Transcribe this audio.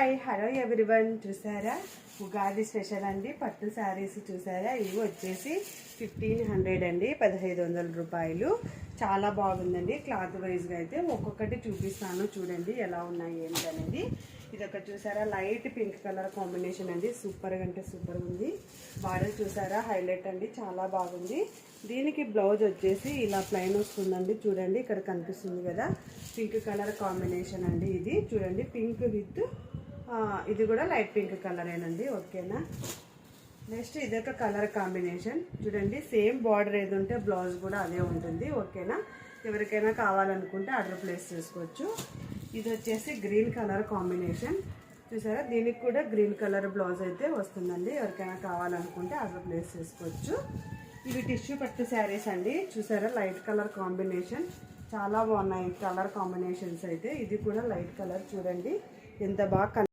Hi hello everyone. చూసారా Ugadi special అండి పట్టు శారీస్ చూసారా. ఇవి వచ్చేసి 1500 అండి, 1500 రూపాయలు. చాలా బాగుందండి క్లాత్ వైజ్గా. అయితే ఒక్కొక్కటి చూపిస్తాను చూడండి ఎలా ఉన్నాయి ఏంటి అనేది. ఇది ఒకటి చూసారా లైట్ పింక్ కలర్ కాంబినేషన్ అండి, సూపర్గా అంటే సూపర్ ఉంది. బార్డర్ చూసారా హైలైట్ అండి, చాలా బాగుంది. దీనికి బ్లౌజ్ వచ్చేసి ఇలా ప్లెయిన్ వస్తుందండి, చూడండి ఇక్కడ కనిపిస్తుంది కదా. పింక్ కలర్ కాంబినేషన్ అండి ఇది, చూడండి పింక్ విత్ ఇది కూడా లైట్ పింక్ కలరేనండి. ఓకేనా. నెక్స్ట్ ఇదొక కలర్ కాంబినేషన్ చూడండి, సేమ్ బార్డర్ ఏది ఉంటే బ్లౌజ్ కూడా అదే ఉంటుంది. ఓకేనా. ఎవరికైనా కావాలనుకుంటే ఆర్డర్ ప్లేస్ చేసుకోవచ్చు. ఇది వచ్చేసి గ్రీన్ కలర్ కాంబినేషన్ చూసారా, దీనికి కూడా గ్రీన్ కలర్ బ్లౌజ్ అయితే వస్తుందండి. ఎవరికైనా కావాలనుకుంటే ఆర్డర్ ప్లేస్ చేసుకోవచ్చు. ఇవి టిష్యూ పట్టు శారీస్ అండి, చూసారా లైట్ కలర్ కాంబినేషన్, చాలా బాగున్నాయి కలర్ కాంబినేషన్స్ అయితే. ఇది కూడా లైట్ కలర్ చూడండి ఎంత బాగా